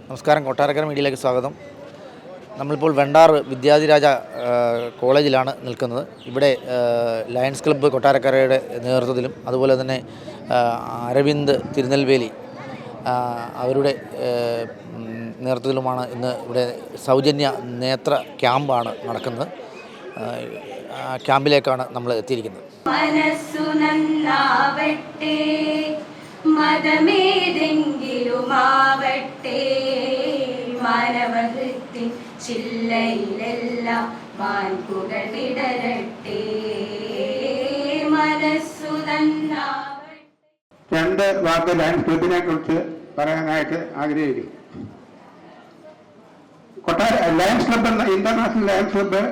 നമസ്കാരം, കൊട്ടാരക്കര മീഡിയയിലേക്ക് സ്വാഗതം. നമ്മളിപ്പോൾ വെണ്ടാർ വിദ്യാധിരാജ കോളേജിലാണ് നിൽക്കുന്നത്. ഇവിടെ ലയൺസ് ക്ലബ്ബ് കൊട്ടാരക്കരയുടെ നേതൃത്വത്തിലും അതുപോലെ തന്നെ അരവിന്ദ് തിരുനെൽവേലി അവരുടെ നേതൃത്വത്തിലുമാണ് ഇന്ന് ഇവിടെ സൗജന്യ നേത്ര ക്യാമ്പാണ് നടക്കുന്നത്. ക്യാമ്പിലേക്കാണ് നമ്മൾ എത്തിയിരിക്കുന്നത്. മനസ്സു നന്നാവട്ടെ, മതമേതെങ്കിലുമാവട്ടെ, മാനവഹൃത്തിൻ ചില്ലയിലെല്ലാം മാൻപുകൾ വിടരട്ടെ, മനസ്സു നന്നാവട്ടെ. രണ്ട് വാക്ക് ലയൺസ് ക്ലബിനെ കുറിച്ച് പറയാനായിട്ട് ആഗ്രഹിക്കുന്നു. ലയൺസ് ക്ലബ് എന്ന ഇന്റർനാഷണൽ ലയൺസ് ക്ലബ്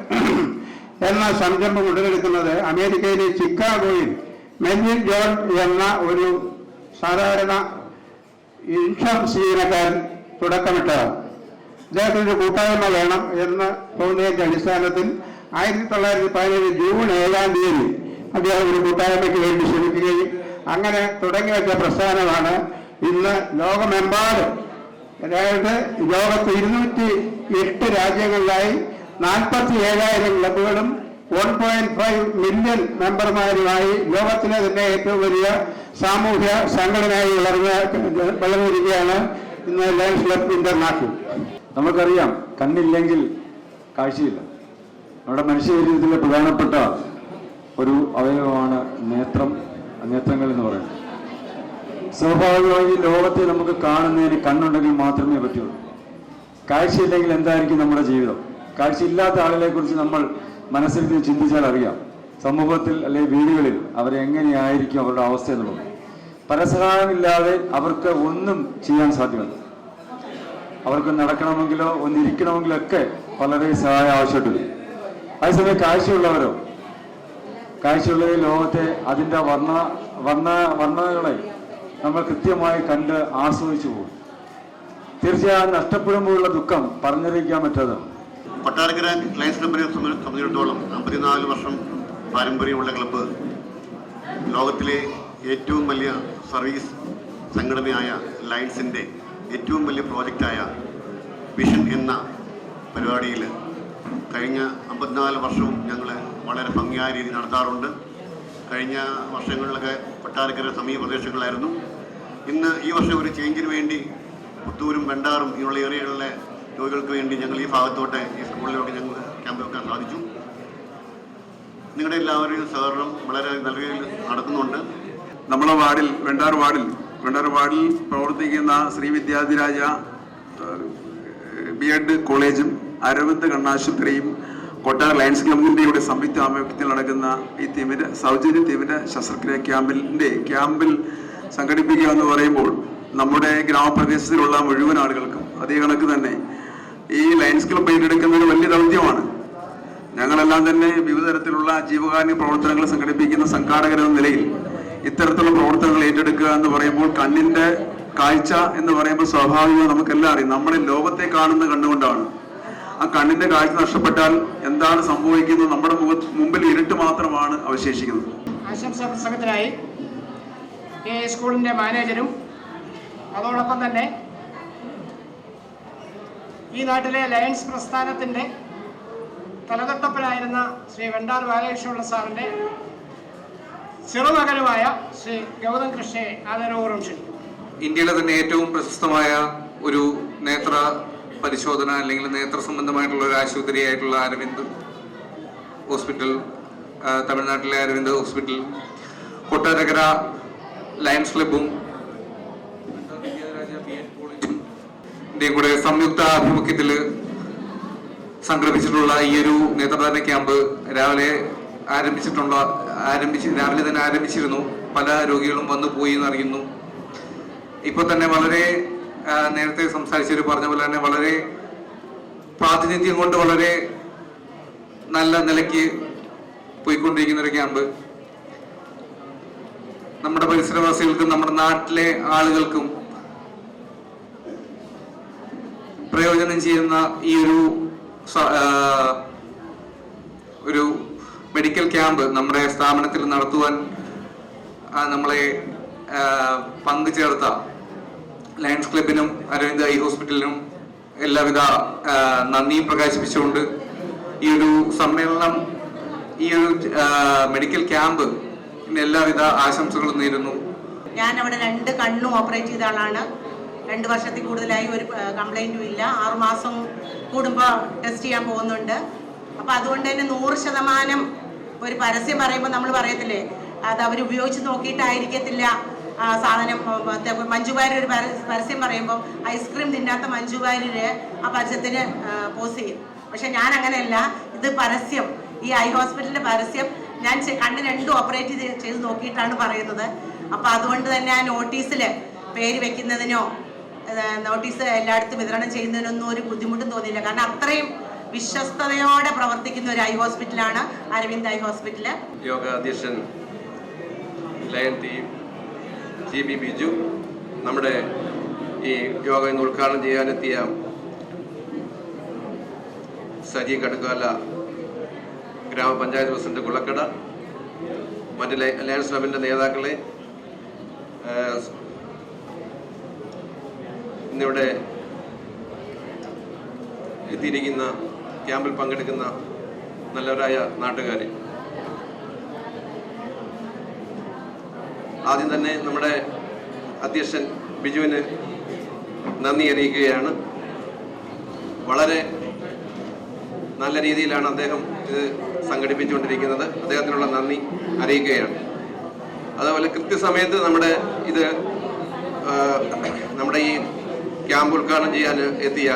എന്ന സംരംഭം ഉടലെടുക്കുന്നത് അമേരിക്കയിലെ ചിക്കാഗോയിൽ മെൽവിൻ ജോൺ എന്ന ഒരു സാധാരണ ഇൻഷുറൻസ് ജീവനക്കാരൻ തുടക്കമിട്ടതാണ്. അദ്ദേഹത്തിനൊരു കൂട്ടായ്മ വേണം എന്ന് തോന്നിയതിന്റെ അടിസ്ഥാനത്തിൽ 1917 ജൂൺ 7 അദ്ദേഹം ഒരു കൂട്ടായ്മയ്ക്ക് വേണ്ടി ശ്രമിക്കുകയും അങ്ങനെ തുടങ്ങി വെച്ച പ്രസ്ഥാനമാണ് ഇന്ന് ലോകമെമ്പാടും, അതായത് ലോകത്ത് 208 രാജ്യങ്ങളിലായി 47,000 ക്ലബുകളും 1.5 മില്യൺ മെമ്പർമാരുമായി ലോകത്തിലെ തന്നെ ഏറ്റവും വലിയ സാമൂഹ്യ സംഘടനയായി വളർന്നിരിക്കുകയാണ് ഇന്ന് ലയൺസ് ക്ലബ് ഇന്റർനാഷണൽ. നമുക്കറിയാം, കണ്ണില്ലെങ്കിൽ കാഴ്ചയില്ല. നമ്മുടെ മനുഷ്യ ശരീരത്തിലെ പ്രധാനപ്പെട്ട ഒരു അവയവമാണ് നേത്രങ്ങൾ എന്ന് പറയുന്നത്. സ്വാഭാവികമായി ലോകത്തെ നമുക്ക് കാണുന്നതിന് കണ്ണുണ്ടെങ്കിൽ മാത്രമേ പറ്റുള്ളൂ. കാഴ്ചയില്ലെങ്കിൽ എന്തായിരിക്കും നമ്മുടെ ജീവിതം? കാഴ്ചയില്ലാത്ത ആളുകളെ കുറിച്ച് നമ്മൾ മനസ്സിൽ ചിന്തിച്ചാൽ അറിയാം, സമൂഹത്തിൽ അല്ലെങ്കിൽ വീടുകളിൽ അവരെങ്ങനെയായിരിക്കും അവരുടെ അവസ്ഥ എന്നുള്ളത്. പരസഹായമില്ലാതെ അവർക്ക് ഒന്നും ചെയ്യാൻ സാധ്യമല്ല. അവർക്ക് നടക്കണമെങ്കിലോ ഒന്നിരിക്കണമെങ്കിലോ ഒക്കെ വളരെ സഹായം ആവശ്യമായിട്ട് വരും. അതേസമയം കാഴ്ചയുള്ളവർ ലോകത്തെ അതിൻ്റെ വർണ്ണനകളെ നമ്മൾ കൃത്യമായി കണ്ട് ആസ്വദിച്ചു പോകും. തീർച്ചയായും നഷ്ടപ്പെടുമ്പോഴുള്ള ദുഃഖം പറഞ്ഞറിയിക്കാൻ പറ്റാത്തതാണ്. കൊട്ടാരക്കര ലയൺസ് ക്ലബിനെ സംബന്ധിച്ചിടത്തോളം 54 വർഷം പാരമ്പര്യമുള്ള ക്ലബ്ബ് ലോകത്തിലെ ഏറ്റവും വലിയ സർവീസ് സംഘടനയായ ലയൺസിൻ്റെ ഏറ്റവും വലിയ പ്രോജക്റ്റായ വിഷൻ എന്ന പരിപാടിയിൽ കഴിഞ്ഞ 54 വർഷവും ഞങ്ങൾ വളരെ ഭംഗിയായ രീതിയിൽ നടത്താറുണ്ട്. കഴിഞ്ഞ വർഷങ്ങളിലൊക്കെ കൊട്ടാരക്കര സമീപ പ്രദേശങ്ങളായിരുന്നു. ഇന്ന് ഈ വർഷം ഒരു ചേഞ്ചിന് വേണ്ടി പുത്തൂരും വെണ്ടാറും ഇങ്ങനെയുള്ള ഏരിയകളിലെ രോഗികൾക്ക് വേണ്ടി ഞങ്ങൾ ഈ ഭാഗത്തോട്ട് ഈ സ്കൂളിലൊക്കെ ഞങ്ങൾ ക്യാമ്പ് വെക്കാൻ സാധിച്ചു. നിങ്ങളുടെ എല്ലാവരുടെയും സഹകരണം വളരെ നല്ല രീതിയിൽ നടക്കുന്നുണ്ട്. നമ്മുടെ വാർഡിൽ വെണ്ടാർ വാർഡിൽ പ്രവർത്തിക്കുന്ന ശ്രീ വിദ്യാധിരാജ BEd കോളേജും അരവിന്ദ് കണ്ണാശുപത്രിയും കൊട്ടാര ലയൺസ് ക്ലബിൻ്റെ ഇവിടെ സംയുക്ത ആഭിമുഖ്യത്തിൽ നടക്കുന്ന ഈ സൗജന്യ തീവ്ര ശസ്ത്രക്രിയ ക്യാമ്പിൽ സംഘടിപ്പിക്കുക എന്ന് പറയുമ്പോൾ നമ്മുടെ ഗ്രാമപ്രദേശത്തിലുള്ള മുഴുവൻ ആളുകൾക്കും അതേ കണക്ക് തന്നെ ഈ ലയൺസ് ക്ലബ് ഏറ്റെടുക്കുന്ന ഒരു വലിയ ദൗത്യമാണ്. ഞങ്ങളെല്ലാം തന്നെ വിവിധ തരത്തിലുള്ള ജീവകാരുണ്യ പ്രവർത്തനങ്ങൾ സംഘടിപ്പിക്കുന്ന സംഘാടകരെന്ന നിലയിൽ ഇത്തരത്തിലുള്ള പ്രവർത്തനങ്ങൾ ഏറ്റെടുക്കുക എന്ന് പറയുമ്പോൾ കണ്ണിന്റെ കാഴ്ച എന്ന് പറയുമ്പോൾ സ്വാഭാവികമായി നമുക്കെല്ലാം അറിയാം, നമ്മളെ ലോകത്തെ കാണുന്ന കണ്ണുകൊണ്ടാണ്. ആ കണ്ണിന്റെ കാഴ്ച നഷ്ടപ്പെട്ടാൽ എന്താണ് സംഭവിക്കുന്നത്? നമ്മുടെ മുമ്പിൽ ഇരുട്ട് മാത്രമാണ് അവശേഷിക്കുന്നത്. ആശംസാ പ്രസംഗത്തിനായി ഈ സ്കൂളിന്റെ മാനേജരും അതോടൊപ്പം തന്നെ ഈ നാട്ടിലെ ലയൺസ് പ്രസ്ഥാനത്തിന്റെ തലതൊട്ടപ്പനായിരുന്ന ശ്രീ വെണ്ടാർ ബാലകൃഷ്ണപിള്ള സാറിന്റെ ചെറുമകനുമായ ശ്രീ ഗൗതം കൃഷ്ണയെ ആദരപൂർവ്വം ക്ഷണിക്കുന്നു. ഇന്ത്യയിലെ തന്നെ ഏറ്റവും പ്രശസ്തമായ ഒരു നേത്ര പരിശോധന അല്ലെങ്കിൽ നേത്ര സംബന്ധമായിട്ടുള്ള ഒരു ആശുപത്രിയായിട്ടുള്ള അരവിന്ദ് ഹോസ്പിറ്റൽ, തമിഴ്നാട്ടിലെ അരവിന്ദ് ഹോസ്പിറ്റൽ, കൊട്ടാരക്കര ലയൺസ് ക്ലബും ഇന്ത്യയും കൂടെ സംയുക്ത ആഭിമുഖ്യത്തിൽ സംഘടിപ്പിച്ചിട്ടുള്ള ഈ ഒരു നേത്രദാന ക്യാമ്പ് രാവിലെ തന്നെ ആരംഭിച്ചിരുന്നു. പല രോഗികളും വന്നു പോയി എന്നറിയുന്നു. ഇപ്പോൾ തന്നെ വളരെ നേരത്തെ സംസാരിച്ചവർ പറഞ്ഞ പോലെ തന്നെ വളരെ പ്രാതിനിധ്യം കൊണ്ട് വളരെ നല്ല നിലയ്ക്ക് പോയിക്കൊണ്ടിരിക്കുന്ന ഒരു ക്യാമ്പ് നമ്മുടെ പരിസരവാസികൾക്കും നമ്മുടെ നാട്ടിലെ ആളുകൾക്കും പ്രയോജനം ചെയ്യുന്ന ഈ ഒരു മെഡിക്കൽ ക്യാമ്പ് നമ്മുടെ സ്ഥാപനത്തിൽ നടത്തുവാൻ നമ്മളെ പങ്കുചേർത്ത ലയൺസ് ക്ലബിനും അരവിന്ദ് ഐ ഹോസ്പിറ്റലിനും എല്ലാവിധ നന്ദിയും പ്രകാശിപ്പിച്ചുകൊണ്ട് ഈ ഒരു സമ്മേളനം, ഈ ഒരു മെഡിക്കൽ ക്യാമ്പ് എല്ലാവിധ ആശംസകളും നേരുന്നു. ഞാൻ അവിടെ 2 കണ്ണും ഓപ്പറേറ്റ് ചെയ്ത ആളാണ്. 2 വർഷത്തിൽ കൂടുതലായി ഒരു കംപ്ലൈൻറ്റും ഇല്ല. 6 മാസം കൂടുമ്പോൾ ടെസ്റ്റ് ചെയ്യാൻ പോകുന്നുണ്ട്. അപ്പോൾ അതുകൊണ്ട് തന്നെ 100% ഒരു പരസ്യം പറയുമ്പോൾ നമ്മൾ പറയത്തില്ലേ, അത് അവർ ഉപയോഗിച്ച് നോക്കിയിട്ടായിരിക്കത്തില്ല സാധനം. മഞ്ജു വാര്യർ ഒരു പരസ്യം പറയുമ്പോൾ ഐസ്ക്രീം തിന്നാത്ത മഞ്ജു വാര്യർ ആ പരസ്യത്തിന് പോസ് ചെയ്യും. പക്ഷെ ഞാൻ അങ്ങനെയല്ല. ഇത് പരസ്യം, ഈ ഐ ഹോസ്പിറ്റലിൻ്റെ പരസ്യം ഞാൻ കണ്ണ് 2 ഓപ്പറേറ്റ് ചെയ്ത് നോക്കിയിട്ടാണ് പറയുന്നത്. അപ്പോൾ അതുകൊണ്ട് തന്നെ ആ നോട്ടീസിൽ പേര് വെക്കുന്നതിനോ നോട്ടീസ് എല്ലായിടത്തും വിതരണം ചെയ്യുന്നതിനൊന്നും ഒരു ബുദ്ധിമുട്ടും തോന്നിയില്ല. കാരണം അത്രയും വിശ്വസ്തയോടെ പ്രവർത്തിക്കുന്ന ഒരു ഐ ഹോസ്പിറ്റലാണ് അരവിന്ദ് ഐ ഹോസ്പിറ്റൽ. യോഗ അധ്യക്ഷൻ ലയൺ ടീം GB ബിജു, നമ്മുടെ ഈ യോഗ ഇന്ന് ഉദ്ഘാടനം ചെയ്യാനെത്തിയ സജി കടുക്കാല, ഗ്രാമപഞ്ചായത്ത് പ്രസിഡന്റ് കുളക്കട, മറ്റ് ലയൺസ് ക്ലബിൻ്റെ നേതാക്കളെ, ഇന്നിവിടെ എത്തിയിരിക്കുന്ന ക്യാമ്പിൽ പങ്കെടുക്കുന്ന നല്ലവരായ നാട്ടുകാരെ, ആദ്യം തന്നെ നമ്മുടെ അധ്യക്ഷൻ ബിജുവിന് നന്ദി അറിയിക്കുകയാണ്. വളരെ നല്ല രീതിയിലാണ് അദ്ദേഹം ഇത് സംഘടിപ്പിച്ചുകൊണ്ടിരിക്കുന്നത്. അദ്ദേഹത്തിനുള്ള നന്ദി അറിയിക്കുകയാണ്. അതുപോലെ കൃത്യസമയത്ത് നമ്മുടെ ഈ ക്യാമ്പ് ഉദ്ഘാടനം ചെയ്യാൻ എത്തിയ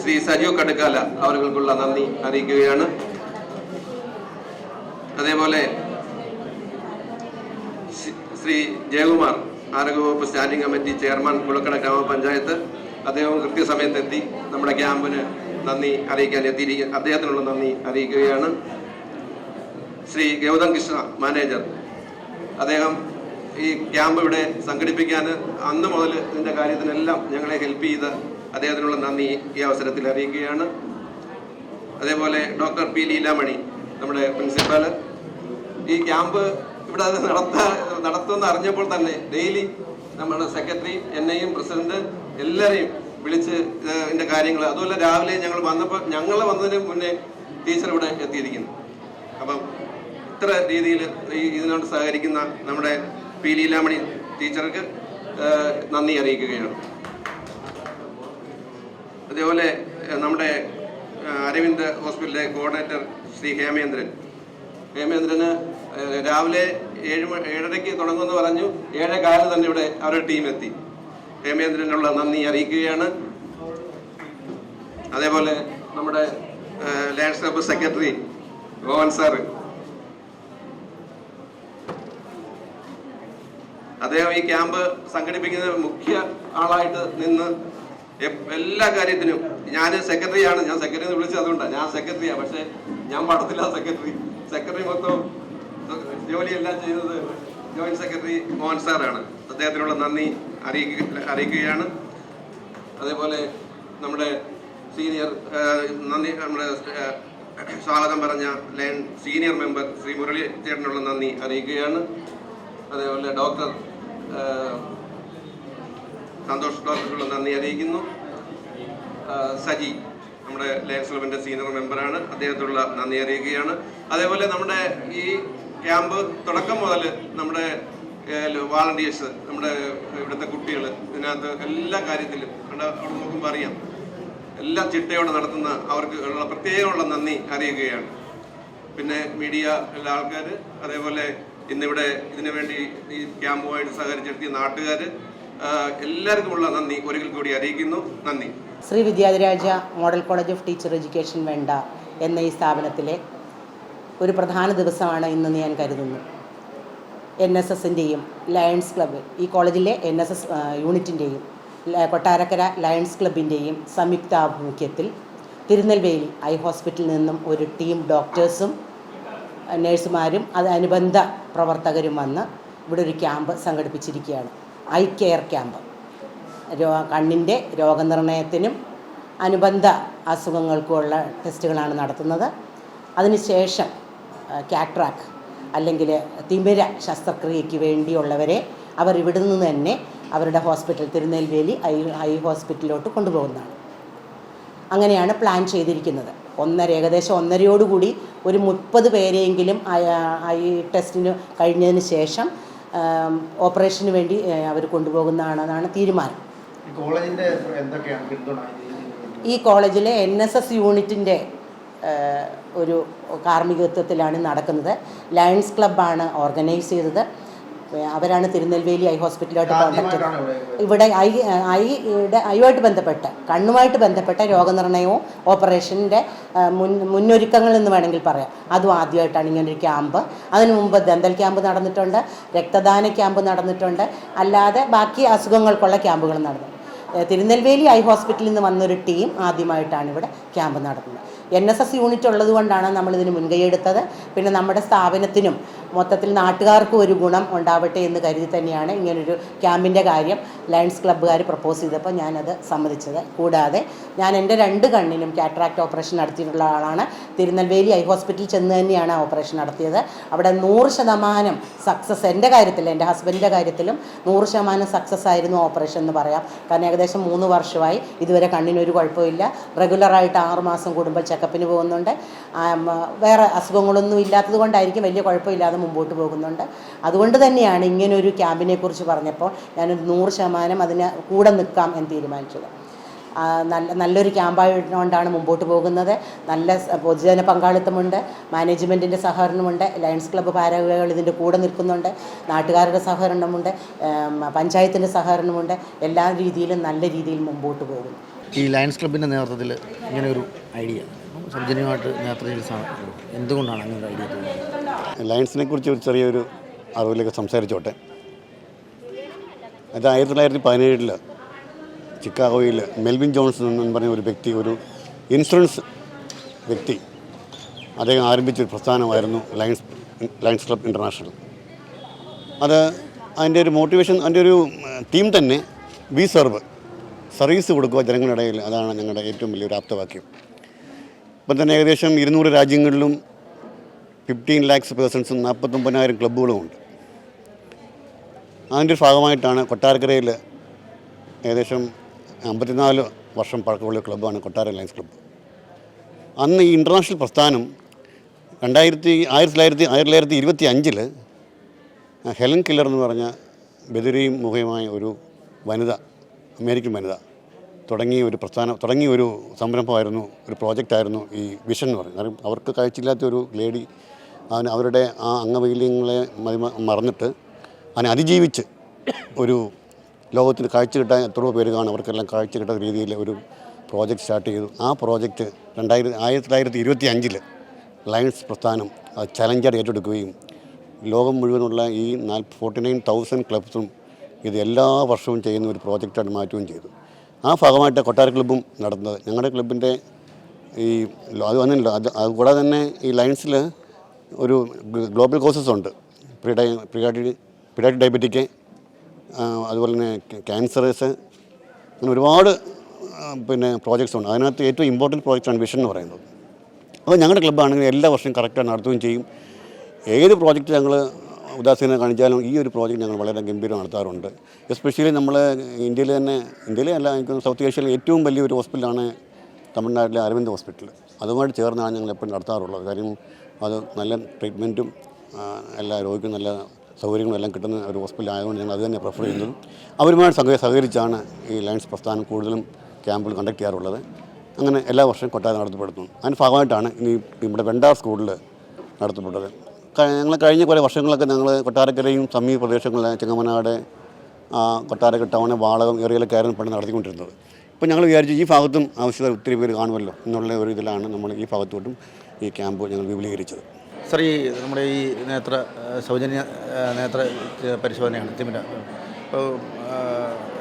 ശ്രീ സജീവ് കടുക്കാല അവർക്കുള്ള നന്ദി അറിയിക്കുകയാണ്. അതേപോലെ ശ്രീ ജയകുമാർ, ആരോഗ്യവകുപ്പ് സ്റ്റാൻഡിംഗ് കമ്മിറ്റി ചെയർമാൻ, കുളക്കട ഗ്രാമപഞ്ചായത്ത്, അദ്ദേഹം കൃത്യസമയത്തെത്തി നമ്മുടെ ക്യാമ്പിന് നന്ദി അറിയിക്കാൻ എത്തിയിരിക്കുക, അദ്ദേഹത്തിനുള്ള നന്ദി അറിയിക്കുകയാണ്. ശ്രീ ഗൗതം കൃഷ്ണ, മാനേജർ, അദ്ദേഹം ഈ ക്യാമ്പ് ഇവിടെ സംഘടിപ്പിക്കാൻ അന്ന് മുതൽ ഇതിൻ്റെ കാര്യത്തിനെല്ലാം ഞങ്ങളെ ഹെൽപ്പ് ചെയ്ത് അദ്ദേഹത്തിനുള്ള നന്ദി ഈ അവസരത്തിൽ അറിയിക്കുകയാണ്. അതേപോലെ ഡോക്ടർ പി ലീലാമണി, നമ്മുടെ പ്രിൻസിപ്പൽ, ഈ ക്യാമ്പ് ഇവിടെ അത് നടത്തുമെന്ന് അറിഞ്ഞപ്പോൾ തന്നെ ഡെയിലി നമ്മുടെ സെക്രട്ടറി, എന്നെയും പ്രസിഡന്റ് എല്ലാവരെയും വിളിച്ച് ഇതിൻ്റെ കാര്യങ്ങൾ, അതുപോലെ രാവിലെ ഞങ്ങൾ വന്നതിന് മുന്നേ ടീച്ചർ ഇവിടെ എത്തിയിരിക്കുന്നു. അപ്പം ഇത്ര രീതിയിൽ ഇതിനോട് സഹകരിക്കുന്ന നമ്മുടെ പി ലീലാമണി ടീച്ചർക്ക് നന്ദി അറിയിക്കുകയാണ്. അതേപോലെ നമ്മുടെ അരവിന്ദ് ഹോസ്പിറ്റലിലെ കോർഡിനേറ്റർ ശ്രീ ഹേമേന്ദ്രന് രാവിലെ 7:30 തുടങ്ങുമെന്ന് പറഞ്ഞു. 7:15 തന്നെ ഇവിടെ അവരുടെ ടീം എത്തി. ഹേമേന്ദ്രനുള്ള നന്ദി അറിയിക്കുകയാണ്. അതേപോലെ നമ്മുടെ lions club secretary Goan sir, അദ്ദേഹം ഈ ക്യാമ്പ് സംഘടിപ്പിക്കുന്ന മുഖ്യ ആളായിട്ട് നിന്ന് എല്ലാ കാര്യത്തിനും, ഞാൻ സെക്രട്ടറിയാണ്, ഞാൻ സെക്രട്ടറി വിളിച്ചത് അതുകൊണ്ടാണ്, ഞാൻ സെക്രട്ടറിയാണ്, പക്ഷെ ഞാൻ പടത്തില്ല സെക്രട്ടറി മൊത്തം ജോലിയെല്ലാം ചെയ്യുന്നത് ജോയിന്റ് സെക്രട്ടറി മോഹൻ സാറാണ്. അദ്ദേഹത്തിനുള്ള നന്ദി അറിയിക്കുകയാണ്. അതേപോലെ നമ്മുടെ നമ്മുടെ സ്വാഗതം പറഞ്ഞ lion senior member Shri Murali ചേട്ടനുള്ള നന്ദി അറിയിക്കുകയാണ്. അതേപോലെ ഡോക്ടർ സന്തോഷ് ഡോക്ടർക്കുള്ള നന്ദി അറിയിക്കുന്നു. സജി, നമ്മുടെ ലയൺസ് ക്ലബിൻ്റെ സീനിയർ മെമ്പറാണ്, അദ്ദേഹത്തിനുള്ള നന്ദി അറിയിക്കുകയാണ്. അതേപോലെ നമ്മുടെ ഈ ക്യാമ്പ് തുടക്കം മുതൽ നമ്മുടെ വാളണ്ടിയേഴ്സ്, നമ്മുടെ ഇവിടുത്തെ കുട്ടികൾ, ഇതിനകത്ത് എല്ലാ കാര്യത്തിലും അവിടെ നോക്കുമ്പോൾ അറിയാം, എല്ലാം ചിട്ടയോടെ നടത്തുന്ന അവർക്ക് ഉള്ള പ്രത്യേകമുള്ള നന്ദി അറിയിക്കുകയാണ്. പിന്നെ മീഡിയ എല്ലാ ആൾക്കാർ, അതേപോലെ ഇന്നിവിടെ ഇതിനു വേണ്ടി ഈ ക്യാമ്പുമായിട്ട് സഹകരിച്ചെത്തിയ നാട്ടുകാർ, എല്ലാവർക്കുമുള്ള നന്ദി ഒരിക്കൽ കൂടി അറിയിക്കുന്നു. നന്ദി. Shri Vidyadhiraja model college of teacher education വേണ്ട എന്ന ഈ സ്ഥാപനത്തിലെ ഒരു പ്രധാന ദിവസമാണ് ഇന്ന് ഞാൻ കരുതുന്നു. NSSൻ്റെയും ലയൺസ് ക്ലബ്ബ്, ഈ കോളേജിലെ NSS യൂണിറ്റിൻ്റെയും കൊട്ടാരക്കര ലയൺസ് ക്ലബിൻ്റെയും സംയുക്താഭിമുഖ്യത്തിൽ തിരുനെൽവേലി ഐ ഹോസ്പിറ്റലിൽ നിന്നും ഒരു ടീം ഡോക്ടേഴ്സും നഴ്സുമാരും അനുബന്ധ പ്രവർത്തകരും വന്ന് ഇവിടെ ഒരു ക്യാമ്പ് സംഘടിപ്പിച്ചിരിക്കുകയാണ്. Eye care camp. കണ്ണിൻ്റെ രോഗനിർണയത്തിനും അനുബന്ധ അസുഖങ്ങൾക്കുമുള്ള ടെസ്റ്റുകളാണ് നടത്തുന്നത്. അതിനുശേഷം കാട്രാക്ട് അല്ലെങ്കിൽ തിമിര ശസ്ത്രക്രിയയ്ക്ക് വേണ്ടിയുള്ളവരെ അവർ ഇവിടെ നിന്ന് തന്നെ അവരുടെ ഹോസ്പിറ്റൽ തിരുനെൽവേലി ഐ ഹോസ്പിറ്റലിലോട്ട് കൊണ്ടുപോകുന്നതാണ്. അങ്ങനെയാണ് പ്ലാൻ ചെയ്തിരിക്കുന്നത്. ഏകദേശം 1:30 ഒരു 30 പേരെയെങ്കിലും ഐ ടെസ്റ്റിന് കഴിഞ്ഞതിന് ശേഷം ഓപ്പറേഷന് വേണ്ടി അവർ കൊണ്ടുപോകുന്നതാണെന്നാണ് തീരുമാനം. ഈ കോളേജിലെ NSS യൂണിറ്റിൻ്റെ ഒരു കാർമ്മികത്വത്തിലാണ് നടക്കുന്നത്. ലയൺസ് ക്ലബ്ബാണ് ഓർഗനൈസ് ചെയ്തത്. അവരാണ് തിരുനെൽവേലി ഐ ഹോസ്പിറ്റലുമായിട്ട് കോൺടാക്ട് ചെയ്തത്. ഇവിടെ ഐയുമായിട്ട് ബന്ധപ്പെട്ട് കണ്ണുമായിട്ട് ബന്ധപ്പെട്ട രോഗനിർണയവും ഓപ്പറേഷൻ്റെ മുന്നൊരുക്കങ്ങൾ എന്ന് വേണമെങ്കിൽ പറയാം. അതും ആദ്യമായിട്ടാണ് ഇങ്ങനൊരു ക്യാമ്പ്. അതിനു മുമ്പ് ദന്തൽ ക്യാമ്പ് നടന്നിട്ടുണ്ട്, രക്തദാന ക്യാമ്പ് നടന്നിട്ടുണ്ട്, അല്ലാതെ ബാക്കി അസുഖങ്ങൾക്കുള്ള ക്യാമ്പുകൾ നടന്നു. തിരുനെൽവേലി ഐ ഹോസ്പിറ്റലിൽ നിന്ന് വന്നൊരു ടീം ആദ്യമായിട്ടാണ് ഇവിടെ ക്യാമ്പ് നടത്തുന്നത്. NSS യൂണിറ്റ് ഉള്ളതുകൊണ്ടാണ് നമ്മളിതിന് മുൻകൈയെടുത്തത്. പിന്നെ നമ്മുടെ സ്ഥാപനത്തിനും മൊത്തത്തിൽ നാട്ടുകാർക്കും ഒരു ഗുണം ഉണ്ടാവട്ടെ എന്ന് കരുതി തന്നെയാണ് ഇങ്ങനൊരു ക്യാമ്പിൻ്റെ കാര്യം ലയൺസ് ക്ലബ്ബുകാർ പ്രപ്പോസ് ചെയ്തപ്പോൾ ഞാനത് സമ്മതിച്ചത്. കൂടാതെ ഞാൻ എൻ്റെ 2 കണ്ണിനും കാറ്ററാക്ട് ഓപ്പറേഷൻ നടത്തിയിട്ടുള്ള ആളാണ്. തിരുനെൽവേലി ഐ ഹോസ്പിറ്റലിൽ ചെന്ന് തന്നെയാണ് ഓപ്പറേഷൻ നടത്തിയത്. അവിടെ 100% സക്സസ്, എൻ്റെ കാര്യത്തിൽ, എൻ്റെ ഹസ്ബൻഡിൻ്റെ കാര്യത്തിലും 100% സക്സസ് ആയിരുന്നു ഓപ്പറേഷൻ എന്ന് പറയാം. കാരണം ഏകദേശം 3 വർഷമായി ഇതുവരെ കണ്ണിനൊരു കുഴപ്പമില്ല. റെഗുലറായിട്ട് 6 മാസം കൂടുമ്പോൾ ചെക്കപ്പിന് പോകുന്നുണ്ട്. വേറെ അസുഖങ്ങളൊന്നും ഇല്ലാത്തത് കൊണ്ടായിരിക്കും വലിയ കുഴപ്പമില്ലാതെ മുമ്പോട്ട് പോകുന്നുണ്ട്. അതുകൊണ്ട് തന്നെയാണ് ഇങ്ങനൊരു ക്യാമ്പിനെക്കുറിച്ച് പറഞ്ഞപ്പോൾ ഞാനൊരു 100% അതിന് കൂടെ നിൽക്കാം എന്ന് തീരുമാനിച്ചത്. നല്ലൊരു ക്യാമ്പായതുകൊണ്ടാണ് മുമ്പോട്ട് പോകുന്നത്. നല്ല പൊതുജന പങ്കാളിത്തമുണ്ട്, മാനേജ്മെൻറ്റിൻ്റെ സഹകരണമുണ്ട്, ലയൺസ് ക്ലബ്ബ് ഭാരവാഹികൾ ഇതിൻ്റെ കൂടെ നിൽക്കുന്നുണ്ട്, നാട്ടുകാരുടെ സഹകരണമുണ്ട്, പഞ്ചായത്തിൻ്റെ സഹകരണമുണ്ട്. എല്ലാ രീതിയിലും നല്ല രീതിയിൽ മുമ്പോട്ട് പോകുന്നു. ഈ ലയൺസ് ക്ലബിൻ്റെ നേതൃത്വത്തിൽ ഇങ്ങനെ ഒരു ഐഡിയ സൗജന്യമായിട്ട് നേതൃത്വം എന്തുകൊണ്ടാണ് അങ്ങനെ ഒരു ഐഡിയ തോന്നുന്നത്? ലയൺസിനെ കുറിച്ച് ഒരു ചെറിയൊരു അറിവിലേക്ക് സംസാരിച്ചോട്ടെ. അത് 1917 ചിക്കാഗോയിൽ മെൽവിൻ ജോൺസൺ എന്ന് പറഞ്ഞ ഒരു വ്യക്തി, ഒരു ഇൻഷുറൻസ് വ്യക്തി, അദ്ദേഹം ആരംഭിച്ചൊരു പ്രസ്ഥാനമായിരുന്നു ലയൺസ് ക്ലബ് ഇൻ്റർനാഷണൽ. അതിൻ്റെ ഒരു മോട്ടിവേഷൻ, അതിൻ്റെ ഒരു തീം തന്നെ വി സർവ്, സർവീസ് കൊടുക്കുക ജനങ്ങളുടെ ഇടയിൽ. അതാണ് ഞങ്ങളുടെ ഏറ്റവും വലിയൊരു ആപ്തവാക്യം. ഇപ്പം തന്നെ ഏകദേശം 200 രാജ്യങ്ങളിലും 15 lakhs പേഴ്സൺസും 49,000 ക്ലബ്ബുകളും ഉണ്ട്. അതിൻ്റെ ഒരു ഭാഗമായിട്ടാണ് കൊട്ടാരക്കരയിൽ ഏകദേശം 54 വർഷം പഴക്കമുള്ള ക്ലബ്ബാണ് കൊട്ടാര ലയൺസ് ക്ലബ്ബ്. അന്ന് ഈ ഇൻ്റർനാഷണൽ പ്രസ്ഥാനം 1925 ഹെലൻ കില്ലർ എന്ന് പറഞ്ഞ ബദിരയും മുഖയുമായ ഒരു വനിത, അമേരിക്കൻ വനിത തുടങ്ങിയ ഒരു സംരംഭമായിരുന്നു, ഒരു പ്രോജക്റ്റായിരുന്നു ഈ വിഷൻ എന്ന് പറയുന്നത്. കാരണം അവർക്ക് കാഴ്ചയില്ലാത്തൊരു ലേഡി അവരുടെ ആ അംഗവൈകല്യങ്ങളെ മറന്നിട്ട് അതിനെ അതിജീവിച്ച് ഒരു ലോകത്തിന് കാഴ്ച കിട്ടാൻ എത്രയോ പേര് കാണും, അവർക്കെല്ലാം കാഴ്ച കിട്ടുന്ന രീതിയിൽ ഒരു പ്രോജക്റ്റ് സ്റ്റാർട്ട് ചെയ്തു. ആ പ്രോജക്റ്റ് 1925 ലയൺസ് പ്രസ്ഥാനം അത് ചലഞ്ചായിട്ട് ഏറ്റെടുക്കുകയും ലോകം മുഴുവനുള്ള ഈ 49,000 ക്ലബ്സും ഇത് എല്ലാ വർഷവും ചെയ്യുന്ന ഒരു പ്രോജക്റ്റായിട്ട് മാറ്റുകയും ചെയ്തു. ആ ഭാഗമായിട്ട് കൊട്ടാര ക്ലബ്ബും നടത്തുന്നത്. ഞങ്ങളുടെ ക്ലബിൻ്റെ ഈ അത് വന്നില്ല. അതുകൂടാതെ തന്നെ ഈ ലയൺസിൽ ഒരു ഗ്ലോബൽ കോഴ്സസ് ഉണ്ട്. പ്രീഡാറ്റിക് ഡയബറ്റിക്, അതുപോലെ തന്നെ ക്യാൻസറേഴ്സ്, അങ്ങനെ ഒരുപാട് പ്രോജക്ട്സ് ഉണ്ട്. അതിനകത്ത് ഏറ്റവും ഇമ്പോർട്ടൻറ്റ് പ്രോജക്റ്റാണ് വിഷൻ എന്ന് പറയുന്നത്. അപ്പോൾ ഞങ്ങളുടെ ക്ലബ്ബാണെങ്കിൽ എല്ലാ വർഷവും കറക്റ്റായിട്ട് നടത്തുകയും ചെയ്യും. ഏത് പ്രോജക്റ്റ് ഞങ്ങൾ ഉദാസീനത കാണിച്ചാലും ഈ ഒരു പ്രോജക്റ്റ് ഞങ്ങൾ വളരെ ഗംഭീരം നടത്താറുണ്ട്. എസ്പെഷ്യലി നമ്മൾ ഇന്ത്യയിലെ അല്ല, എനിക്ക് സൗത്ത് ഏഷ്യയിലെ ഏറ്റവും വലിയൊരു ഹോസ്പിറ്റലാണ് തമിഴ്നാട്ടിലെ അരവിന്ദ് ഹോസ്പിറ്റൽ. അതുമായിട്ട് ചേർന്നാണ് ഞങ്ങൾ എപ്പോഴും നടത്താറുള്ളത്. കാര്യം അത് നല്ല ട്രീറ്റ്മെൻറ്റും എല്ലാ രോഗിക്കും നല്ല സൗകര്യങ്ങളും എല്ലാം കിട്ടുന്ന ഒരു ഹോസ്പിറ്റൽ ആയതുകൊണ്ട് ഞങ്ങൾ അത് തന്നെ പ്രിഫർ ചെയ്യുന്നത്. അവരുമായിട്ട് സഹകരിച്ചാണ് ഈ ലയൺസ് പ്രസ്ഥാനം കൂടുതലും ക്യാമ്പുകൾ കണ്ടക്ട് ചെയ്യാറുള്ളത്. അങ്ങനെ എല്ലാ വർഷവും കൊട്ടാരം നടത്തപ്പെടുന്നു. അതിന് ഭാഗമായിട്ടാണ് ഇനി ഇവിടെ വെണ്ടാർ സ്കൂളിൽ നടത്തപ്പെട്ടത്. ഞങ്ങൾ കഴിഞ്ഞ കുറേ വർഷങ്ങളൊക്കെ ഞങ്ങൾ കൊട്ടാരക്കരയും സമീപ പ്രദേശങ്ങളിലെ ചെങ്ങമനാട്, കൊട്ടാരക്കര ടൗണ്, വാളകം ഏറിയയിലൊക്കെ ആയിരുന്നു പണ്ട് നടത്തിക്കൊണ്ടിരുന്നത്. ഇപ്പോൾ ഞങ്ങൾ വിചാരിച്ചു ഈ ഭാഗത്തും ആവശ്യമുള്ള ഒത്തിരി പേര് കാണുമല്ലോ എന്നുള്ള ഒരു ഇതിലാണ് നമ്മൾ ഈ ഭാഗത്തോട്ടും ഈ ക്യാമ്പ് ഞങ്ങൾ വിപുലീകരിച്ചത്. സർ, ഈ നമ്മുടെ ഈ സൗജന്യ നേത്ര പരിശോധനയാണ് തിമിര. അപ്പോൾ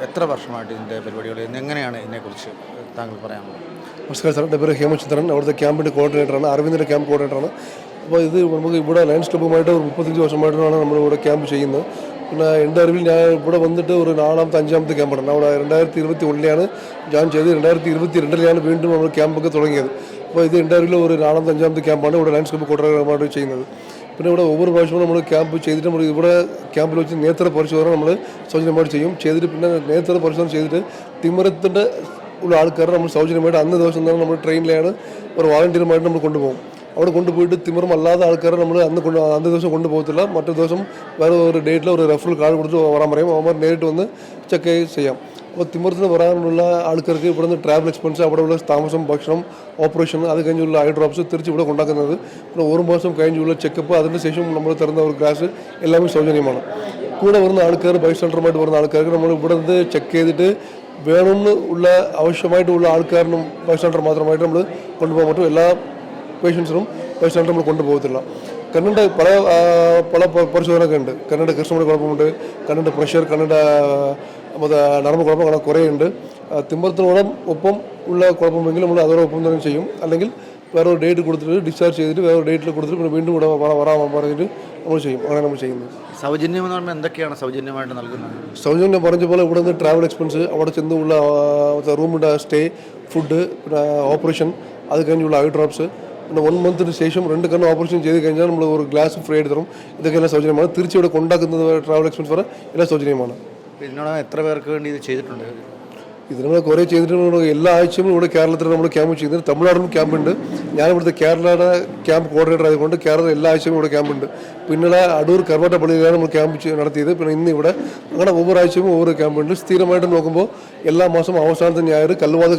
എത്ര വർഷമായിട്ട് ഇതിൻ്റെ പരിപാടികൾ, എങ്ങനെയാണ് ഇതിനെക്കുറിച്ച് താങ്കൾ പറയാമോ? നമസ്കാരം സാർ, എൻ്റെ പേര് ഹേമചന്ദ്രൻ. അവിടുത്തെ ക്യാമ്പിൻ്റെ കോർഡിനേറ്ററാണ്, അരവിന്ദിൻ്റെ ക്യാമ്പ് കോർഡിനേറ്ററാണ്. അപ്പോൾ ഇത് നമുക്ക് ഇവിടെ ലയൺസ് ക്ലബ്ബുമായിട്ട് ഒരു 35 വർഷമായിട്ടാണ് നമ്മളിവിടെ ക്യാമ്പ് ചെയ്യുന്നത്. പിന്നെ എൻ്റെ അറിവിൽ ഞാൻ ഇവിടെ വന്നിട്ട് ഒരു 4ാമത്തെ 5ാമത്തെ ക്യാമ്പാണ്. അവിടെ 2021 ഞാൻ ചെയ്ത് 2022 വീണ്ടും നമ്മൾ ക്യാമ്പൊക്കെ തുടങ്ങിയത്. അപ്പോൾ ഇത് എൻ്റെ അറിവിൽ ഒരു 4ാമത്തെ 5ാമത്തെ ക്യാമ്പാണ് ഇവിടെ ലയൺസ് ക്ലബ്ബ് കൊട്ടാരക്കരമായിട്ട് ചെയ്യുന്നത്. പിന്നെ ഇവിടെ ഒവ്വൊരു പ്രാവശ്യവും നമ്മൾ ക്യാമ്പ് ചെയ്തിട്ട് നമ്മൾ ഇവിടെ ക്യാമ്പിൽ വെച്ച് നേത്ര പരിശോധന നമ്മൾ സൗജന്യമായിട്ട് ചെയ്യും. ചെയ്തിട്ട് പിന്നെ നേത്ര പരിശോധന ചെയ്തിട്ട് തിമിരത്തിൻ്റെ ഉള്ള ആൾക്കാരെ നമ്മൾ സൗജന്യമായിട്ട് അന്ന് ദിവസം തന്നെ നമ്മൾ ട്രെയിനിലാണ് ഒരു വാളണ്ടിയറുമായിട്ട് നമ്മൾ കൊണ്ടുപോകും. അവിടെ കൊണ്ടുപോയിട്ട് തിമിരം അല്ലാത്ത ആൾക്കാരെ നമ്മൾ അന്ന് ദിവസം കൊണ്ടുപോകത്തില്ല. മറ്റൊരു ദിവസം വേറെ ഒരു ഡേറ്റിൽ ഒരു റെഫറൽ കാർഡ് കൊടുത്ത് വരാൻ പറയും. അവർ നേരിട്ട് വന്ന് ചെക്ക് ചെയ്യാം. അപ്പോൾ തിമിരത്തിന് വരാനുള്ള ആൾക്കാർക്ക് ഇവിടെ നിന്ന് ട്രാവൽ എക്സ്പെൻസ്, അവിടെയുള്ള താമസം, ഭക്ഷണം, ഓപ്പറേഷൻ, അത് കഴിഞ്ഞുള്ള ഐ ഡ്രോപ്സ് തിരിച്ച് ഇവിടെ കൊണ്ടാക്കുന്നത്. പിന്നെ 1 മാസം കഴിഞ്ഞുള്ള ചെക്കപ്പ്, അതിന് ശേഷം നമ്മൾ തരുന്ന ഒരു ഗ്ലാസ് എല്ലാமே സൗജന്യമാണ്. കൂടെ വരുന്ന ആൾക്കാർ ബൈസ്റ്റാൻഡറുമായിട്ട് വരുന്ന ആൾക്കാർക്ക് നമ്മൾ ഇവിടെ നിന്ന് ചെക്ക് ചെയ്തിട്ട് വേണമെന്ന് ഉള്ള ആവശ്യമായിട്ടുള്ള ആൾക്കാരിനും ബൈസ്റ്റാൻഡർ മാത്രമായിട്ട് നമ്മൾ കൊണ്ടുപോകാൻ പറ്റും. എല്ലാ പേഷ്യൻസിനും ബൈസ്റ്റാൻഡർ നമ്മൾ കൊണ്ടുപോകത്തില്ല. കണ്ണിൻ്റെ പല പരിശോധനയൊക്കെ ഉണ്ട്. കണ്ണിൻ്റെ കൃഷ്ണമണി കുഴപ്പമുണ്ട്, കണ്ണിൻ്റെ പ്രഷർ, കണ്ണിൻ്റെ നരമ്പ് കുഴപ്പം അങ്ങനെ കുറേ ഉണ്ട്. തിമിരത്തിനോടൊപ്പം ഒപ്പം ഉള്ള കുഴപ്പമെങ്കിൽ നമ്മൾ അതോടൊപ്പം തന്നെ ചെയ്യും. അല്ലെങ്കിൽ വേറെ ഒരു ഡേറ്റ് കൊടുത്തിട്ട് ഡിസ്ചാർജ് ചെയ്തിട്ട് വേറെ ഒരു ഡേറ്റിൽ കൊടുത്തിട്ട് പിന്നെ വീണ്ടും ഇവിടെ വരാൻ പറഞ്ഞിട്ട് നമ്മൾ ചെയ്യും. അങ്ങനെ നമ്മൾ ചെയ്യുന്നത്. സൗജന്യം എന്ന് പറയുമ്പോൾ എന്തൊക്കെയാണ് സൗജന്യമായിട്ട് നൽകുന്നത്? സൗജന്യം പറഞ്ഞ പോലെ ഇവിടെ നിന്ന് ട്രാവൽ എക്സ്പെൻസ്, അവിടെ ചെന്നുള്ള റൂമിൻ്റെ സ്റ്റേ, ഫുഡ്, പിന്നെ ഓപ്പറേഷൻ, അത് കഴിഞ്ഞുള്ള ഐ ഡ്രോപ്സ്, പിന്നെ 1 മന്തിന് ശേഷം 2 കണ്ണ് ഓപ്പറേഷൻ ചെയ്ത് കഴിഞ്ഞാൽ നമ്മൾ ഒരു ഗ്ലാസ് ഫ്രീ ആയിട്ട് തരും. ഇതൊക്കെ എല്ലാം സൗജന്യമാണ്. തിരിച്ച് ഇവിടെ കൊണ്ടാക്കുന്നത് ട്രാവൽ എക്സ്പെൻസ് വരെ എല്ലാം സൗജന്യമാണ്. ഇതിനോട് എത്ര പേർക്ക് വേണ്ടി ഇത് ചെയ്തിട്ടുണ്ട്? ഇത് നമ്മൾ കുറേ ചെയ്തിട്ടുണ്ട്. എല്ലാ ആഴ്ചയും ഇവിടെ കേരളത്തിൽ നമ്മൾ ക്യാമ്പ് ചെയ്യുന്നത്. തമിഴ്നാടിനും ക്യാമ്പുണ്ട്. ഞാനിവിടുത്തെ കേരളയുടെ ക്യാമ്പ് കോർഡിനേറ്റർ ആയതുകൊണ്ട് കേരളത്തിൽ എല്ലാ ആഴ്ചയും ഇവിടെ ക്യാമ്പുണ്ട്. പിന്നീട് അടൂർ കർമ്മട്ടപ്പള്ളിയിലാണ് നമ്മൾ ക്യാമ്പ് നടത്തിയത്. പിന്നെ ഇന്ന് ഇവിടെ അങ്ങനെ ഒവ്വൊരു ആഴ്ചയും ഒവ്വൊരു ക്യാമ്പുണ്ട്. സ്ഥിരമായിട്ട് നോക്കുമ്പോൾ എല്ലാ മാസം അവസാനത്തെ ഞായർ കല്ലുവാത്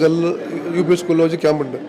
UP സ്കൂളിൽ വെച്ച് ക്യാമ്പുണ്ട്.